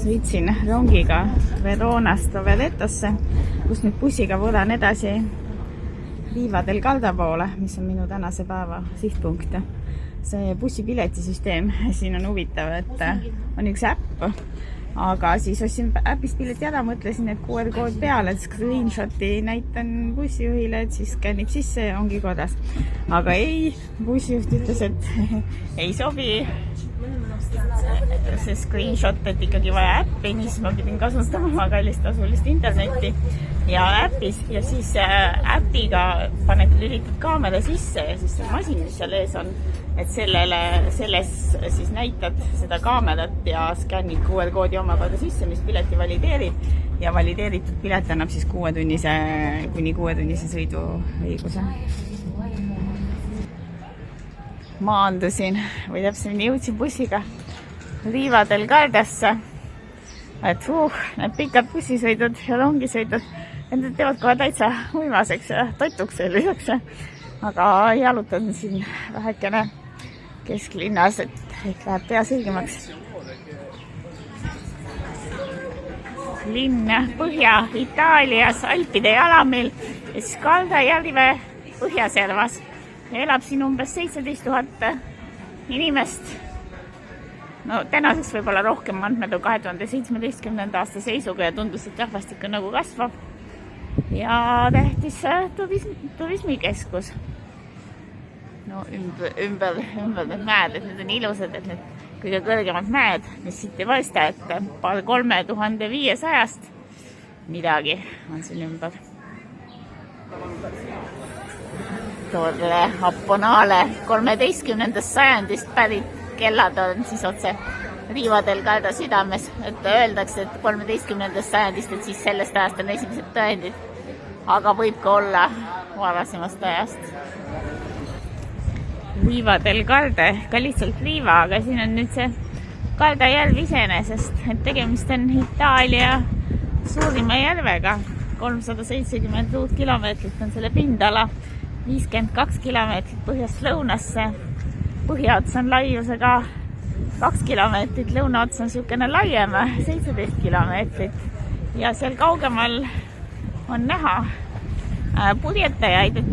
sõitsin rongiga Veronast Rovedetosse, kus nüüd bussiga võlan edasi Riva del Garda poole, mis on minu tänase päeva sihtpunkt. See bussipiletisüsteem siin on huvitav, et on üks äpp, aga siis ostsin äpist pileti ära, mõtlesin, et QR-kood peale, et screenshoti näitan bussijuhile, et siis skännib sisse ja ongi korras. Aga ei, bussijuht ütles, et ei sobi see screenshot, et ikkagi vaja äppi, nii siis ma pidin kasutama kallist tasulist internetti ja äppis ja siis äpiga lülitad kaamera sisse ja siis see masin, mis seal ees on, et selles siis näitad seda kaamerat ja skännid QR-koodi omakorda sisse, mis pileti valideerib ja valideeritud pilet annab siis kuni 6-tunnise sõiduõiguse. Maandusin või täpsemini jõudsin bussiga Riva del Gardasse, et need pikad bussisõidud ja rongisõidud, need teevad kohe täitsa uimaseks ja totuks selliseks, aga jalutan siin vähekene kesklinnas, et ehk läheb pea selgemaks. Linn Põhja-Itaalias, Alpide jalamil ja siis Garda järve põhjaservas. Elab siin umbes 17 000 inimest. No tänaseks võib-olla rohkem andmed on 2017. aasta seisuga ja tundus, et rahvastik on nagu kasvab. Ja tähtis turismikeskus. No ümber need mäed, et need on ilusad, et need kõige kõrgemad mäed, mis siit ei paista, et 3500 midagi on siin ümber. Tolle Apponale 13. sajandist pärit kellad on siis otse Riva del Garda südames, et öeldakse, et 13. sajandist, et siis sellest ajast on esimesed tõendid, aga võib ka olla varasemast ajast. Riva del Garda, ka lihtsalt Riva, aga siin on nüüd see Garda järv iseenesest, et tegemist on Itaalia suurima järvega, 370 kilomeetrit on selle pindala, 52 kilomeetrit põhjast lõunasse, põhjaots on laiusega 2 kilomeetrit, lõunaots on niisugune laiem, 17 kilomeetrit ja seal kaugemal on näha purjetajaid, et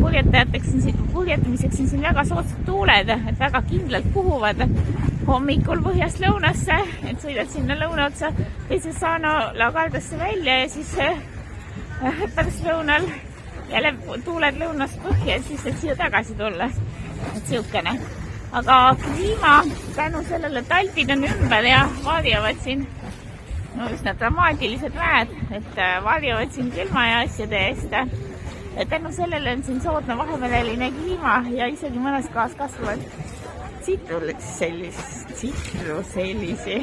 purjetamiseks on siin väga soodsad tuuled, et väga kindlalt puhuvad hommikul põhjast lõunasse, et sõidad sinna lõunaotsa Pesesano La Gardasse välja ja siis pärast lõunal jälle tuuled lõunast põhja, siis et siia tagasi tulla, et siukene. Aga kliima tänu sellele talpid on ümber ja varjavad siin üsna dramaatilised mäed, et varjavad siin külma ja asjade eest. Tänu sellele on siin soodne vahemereline kliima ja isegi mõnes kohas kasvavad tsitruselisi.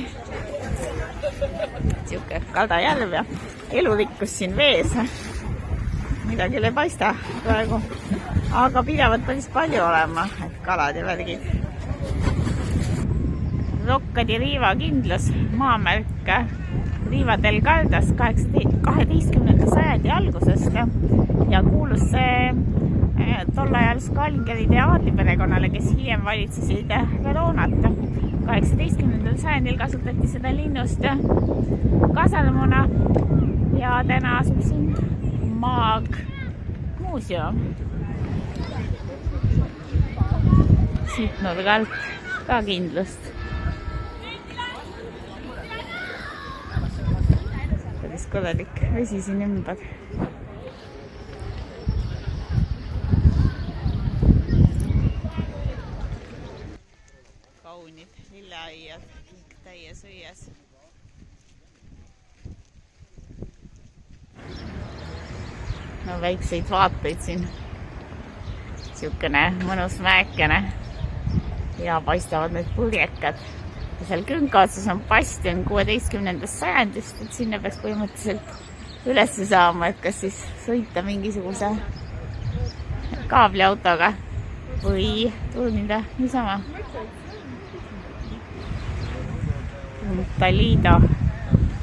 Siuke Garda järv ja elurikkus siin vees. Midagi ei paista praegu, aga pidavat päris palju olema, et kalad ja värgid. Rocca di Riva kindlus, maamärk Riva del Gardas 12. sajandi algusest ja kuulus see tol ajal Scalingeride ja aadliperekonnale, kes hiljem valitsesid Veronat. 18. sajandil kasutati seda linnust kasarmuna ja täna asub siin Maagmuuseum. Siit nurgalt ka kindlust. Päris korralik vesi siin ümber. Kaunid lilleaiad täies õies. No väikseid vaateid siin, siukene mõnus mäekene ja paistavad need purjekad. Ja seal künka otsas on bastion 16. sajandist, et sinna peaks põhimõtteliselt üles saama, et kas siis sõita mingisuguse kaabliautoga või turnida niisama. Talido,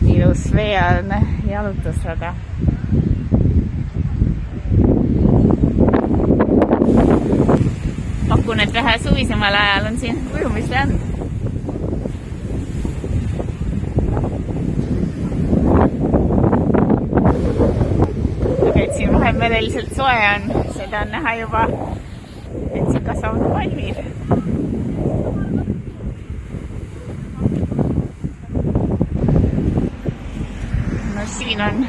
ilus veealne jalutusrada. Pakun, et vähe suvisemal ajal on siin ujumisland. mereliselt soe on, seda on näha juba, et siin kasvavad palmid. No siin on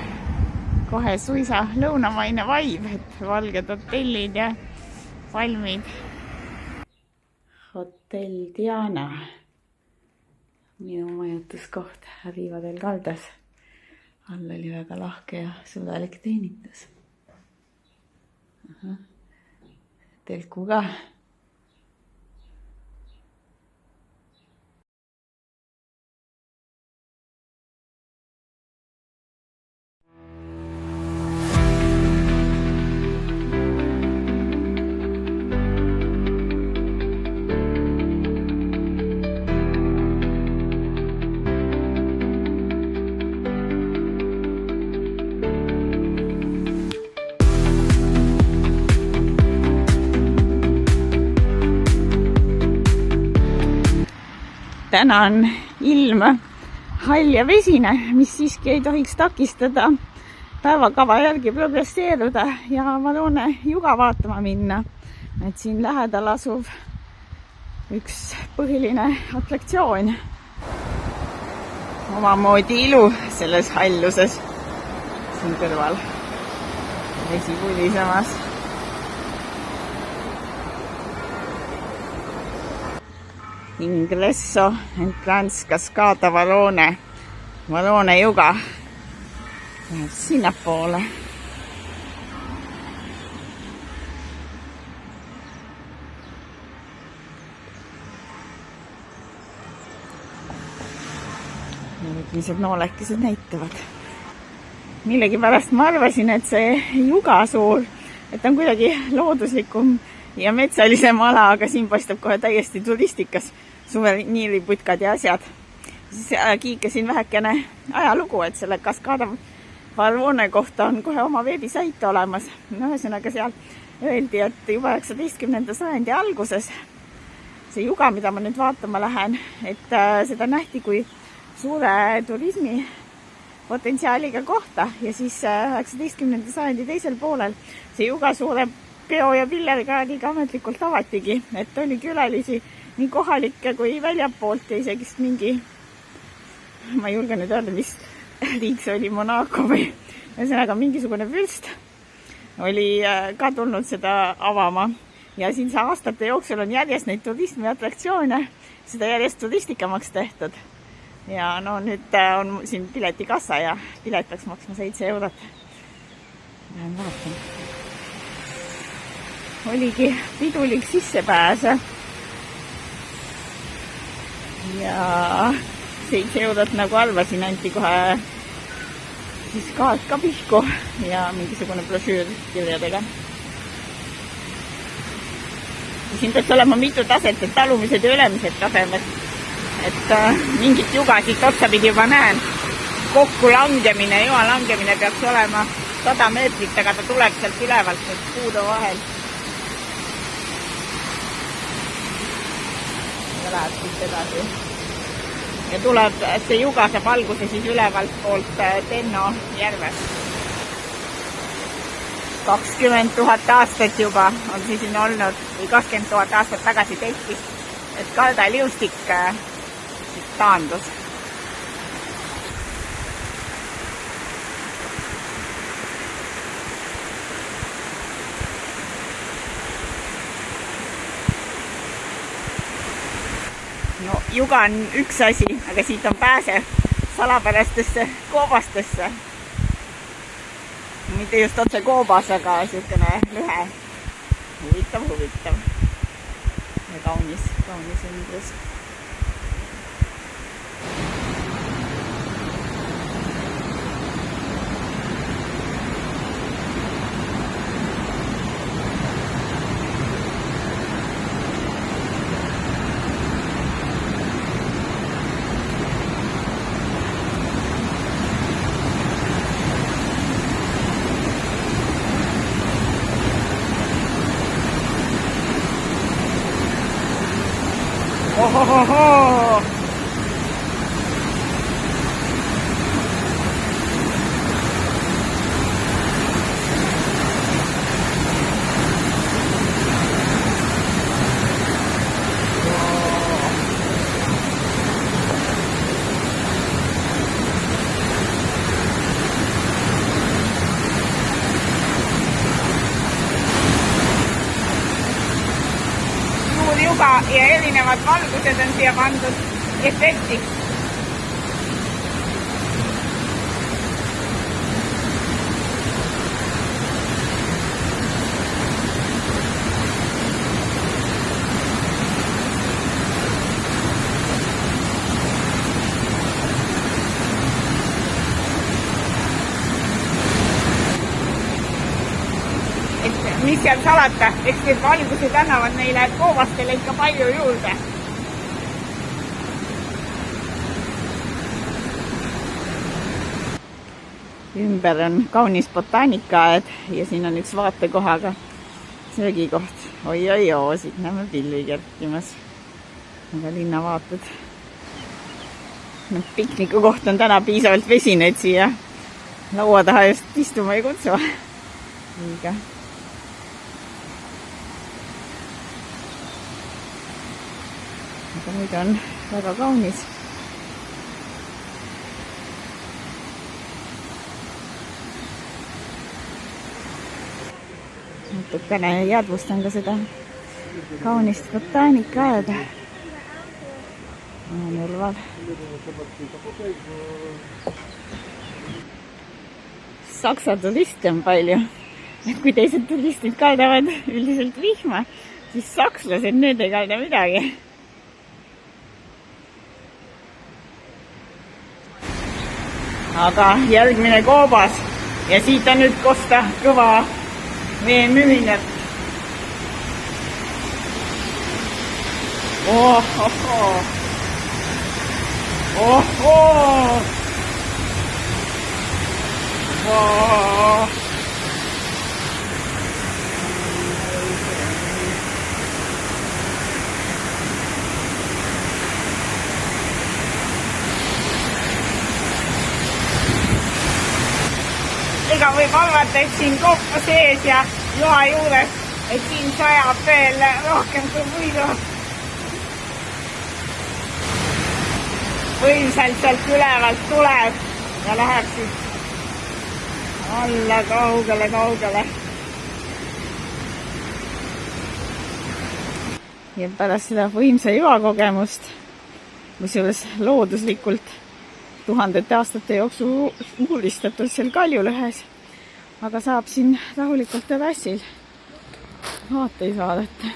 kohe suisa lõunamaine vibe, et valged hotellid ja palmid. Hotell Diana, minu majutuskoht Riivadel kaldas. All oli väga lahke ja sõdalik teenitus. Telku ka. Täna on ilm hall ja vesine, mis siiski ei tohiks takistada päevakava järgi progresseeruda ja Valone juga vaatama minna. Et siin lähedal asuv üks põhiline atraktsioon. Omamoodi ilu selles halluses siin kõrval. Vesi pulisemas. Ingresso Entrance Cascata Valone. Valone juga läheb sinnapoole. Millised noolekesed näitavad. Millegipärast ma arvasin, et see juga suur, et on kuidagi looduslikum ja metsalisem ala, aga siin paistab kohe täiesti turistikas suveniiriputkad ja asjad. Siis kiikasin vähekene ajalugu, et selle Cascada Valone kohta on kohe oma veebisait olemas. Ühesõnaga seal öeldi, et juba 19. sajandi alguses see juga, mida ma nüüd vaatama lähen, et seda nähti kui suure turismi potentsiaaliga kohta ja siis 19. sajandi teisel poolel see juga suure peo- ja pillerkaadiga ametlikult avatigi, et oli külalisi nii kohalikke kui väljapoolt ja isegi mingi, ma ei julge nüüd öelda, mis riik see oli, Monaco või ühesõnaga mingisugune vürst oli ka tulnud seda avama ja siin aastate jooksul on järjest neid turismiatraktsioone, seda järjest turistikamaks tehtud. Ja no nüüd on siin piletikassa ja pilet peaks maksma 7 eurot. Lähen vaatan. Oligi pidulik sissepääs. Ja 7 eurot nagu arvasin, anti kohe siis kaart ka pihku ja mingisugune brošüür kirjadega. Siin peaks olema mitu taset, et talumised ja ülemised tasemed. Et mingit juga siit otsapidi juba näen. Kokku langemine, joa langemine peaks olema 100 meetrit, aga ta tuleb sealt ülevalt nüüd puude vahel. Ja läheb siit edasi. Ja tuleb, see juga saab alguse siis ülevalt poolt Tenno järvest. 20 000 aastat juba on siis siin olnud, või 20 000 aastat tagasi tekkis, et kaldaliustik taandus. No, juga on üks asi, aga siit on pääse salapärastesse koobastesse. Mitte just otse koobas, aga siukene lühe. Huvitav. Ja kaunis ümbrus. Ohohoho! juga ja erinevad valgused on siia pandud efektiks. Mis seal salata, eks need valgused annavad neile koobastele ikka palju juurde. Ümber on kaunis botaanikaaed ja siin on üks vaatekohaga söögikoht. Oi, siit näeme pilvi kerkimas. Aga linnavaated. Pikniku koht on täna piisavalt vesine, et siia laua taha just istuma ei kutsu. Liiga. Aga nüüd on väga kaunis. Natukene jäädvustan ka seda kaunist botaanikaaeda. Nurval. Saksa turiste on palju. Et kui teised turistid kaldavad üldiselt vihma, siis sakslased nüüd ei kalda midagi. Aga järgmine koobas ja siit on nüüd kosta kõva veemühinet. Ega võib arvata, et siin koppa sees ja joa juures, et siin sajab veel rohkem kui muidu. Võimsalt sealt ülevalt tuleb ja läheb siit alla kaugele. Ja pärast seda võimsa joakogemust, kusjuures looduslikult tuhandete aastate jooksul uulistatud seal Kaljulõhes, aga saab siin rahulikult terrassil vaateid vaadata.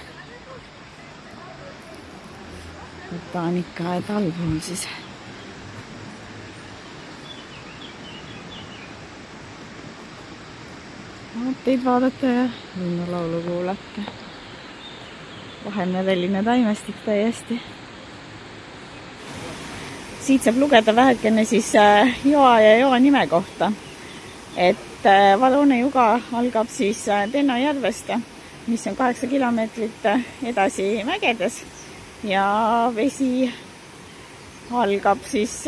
Botaanikaaed allpool siis. Vaateid vaadata ja linnulaulu kuulata. Vahemereline taimestik täiesti. Siit saab lugeda vähekene siis joa ja joa nime kohta. Et Varone juga algab siis Tenno järvest, mis on 8 kilomeetrit edasi mägedes. Ja vesi algab siis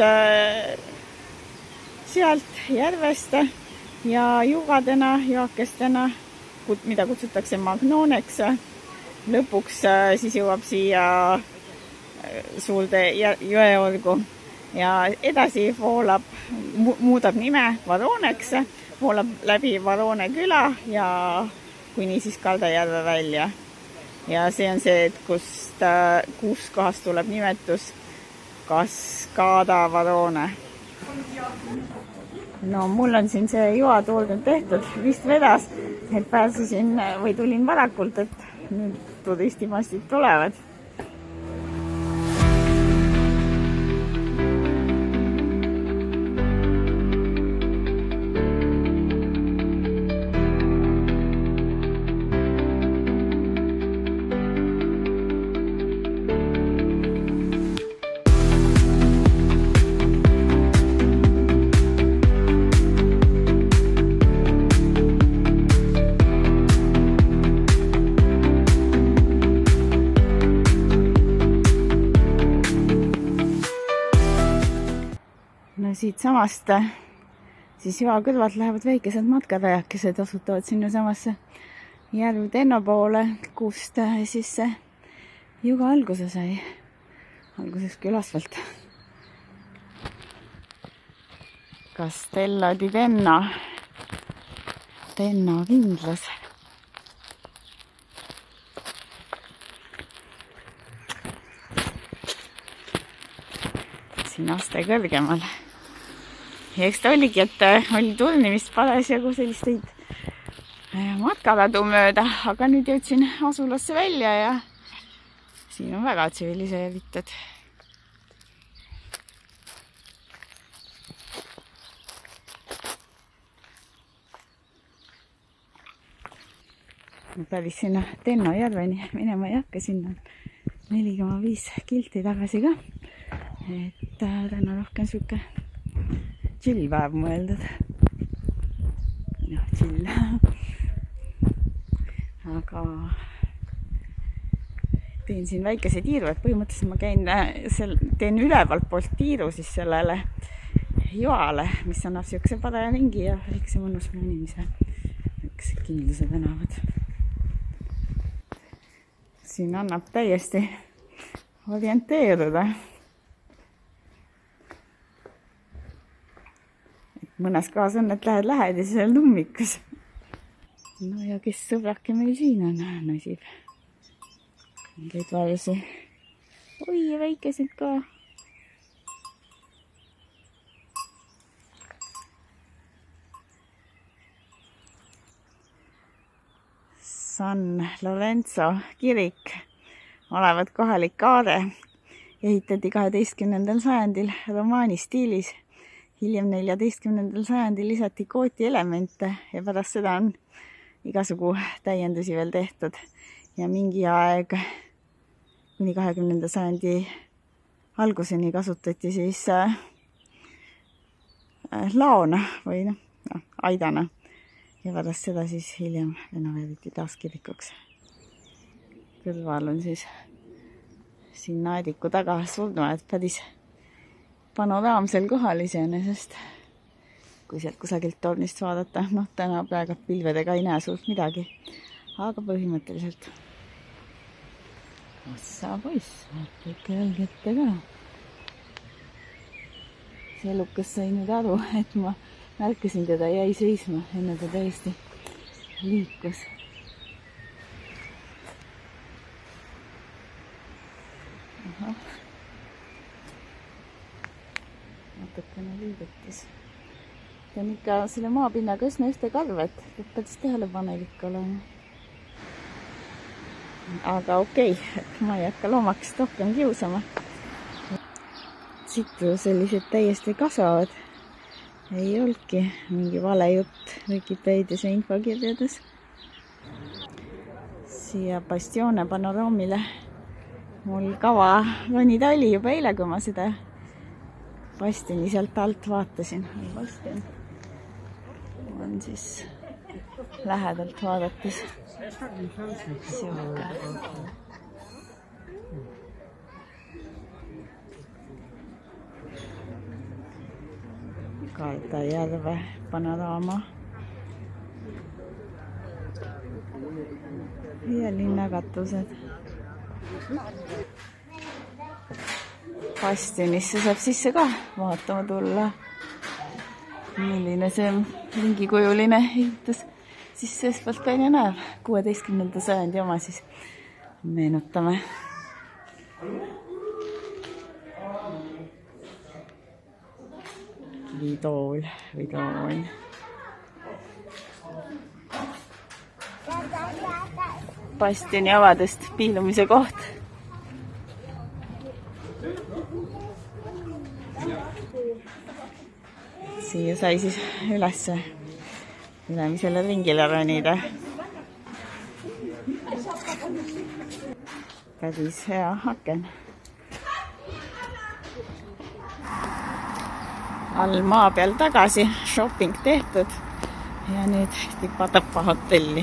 sealt järvest ja jugadena, joakestena, mida kutsutakse magnooneks. Lõpuks siis jõuab siia suurde jõeolgu. Ja edasi voolab, muudab nime Varoneks, voolab läbi Varone küla ja kuni siis Kaldajärve välja. Ja see on see, et kus kohast tuleb nimetus Kaskada Varone. No mul on siin see joatuur tehtud, vist vedas, et pääsesin või tulin varakult, et nüüd turistimastid tulevad. Siit samast siis joa kõrvalt lähevad väikesed matkarajad, asutavad sinna samasse järv Tenno poole, kust siis see juga alguse sai. Alguses külasvalt. Castello di Tenno. Tenno kindlas. siin aste kõrgemal. Ja eks ta oligi, et oli turnimist parasjagu selliseid matkaladu mööda, aga nüüd jõudsin asulasse välja ja siin on väga tsiviliseeritud. Päris sinna Tenno järveni minema ei hakka, sinna 4,5 kilti tagasi ka. Et täna rohkem siuke chill päev mõeldud. Jah, chill. Aga teen siin väikese tiiru, et põhimõtteliselt ma käin, teen ülevalt poolt tiiru siis sellele joale, mis annab siukse paraja ringi ja väikse mõnus mõnimise. Üks Kindluse tänavad. Siin annab täiesti orienteeruda. Mõnes kohas on, et lähed ja seal nummikus. No ja kes sõbrake meil siin on? Nosib. Mingeid varusi. Oi, väikesed ka. San Lorenzo kirik olevat kohalik aare. Ehitati 12. sajandil romaani stiilis. Hiljem 14. sajandil lisati kooti elemente ja pärast seda on igasugu täiendusi veel tehtud. Ja mingi aeg kuni 20. sajandi alguseni kasutati siis laona või aidana. Ja pärast seda siis hiljem renoveeriti taas kirikuks. Kõrval on siis siin Naediku taga surnuaed päris panoraamsel kohal iseenesest. Kui sealt kusagilt tornist vaadata, täna praegu pilvedega ei näe suurt midagi. Aga põhimõtteliselt. Ossa poiss, vaata ikka jalg ette ka. See Lukas sai nüüd aru, et ma märkasin teda, jäi seisma, enne ta täiesti liikus. Ahah. Natukene liigutas. Ta on ikka selle maapinnaga üsna ühte karvet, peab päris tähelepanelik olema. Aga okei, et ma ei hakka loomakest rohkem kiusama. Situ sellised täiesti kasvavad. Ei olnudki mingi vale jutt Wikipedias ja infokirjades. Siia Bastione panoraamile mul kava ronida oli juba eile, kui ma seda bastioni sealt alt vaatasin. Bastion on siis lähedalt vaadates siuke. Kaldajärve panoraama ja linnakatused. Bastionisse saab sisse ka vaatama tulla, milline see ringikujuline ehitus siis seestpoolt välja näeb. 16. sajandi oma siis meenutame. Vidool. Bastioni avadest piilumise koht. Siia sai siis ülemisele ringile ronida. Päris hea aken. All maa peal tagasi, shopping tehtud ja nüüd Tipa-Tapa hotelli.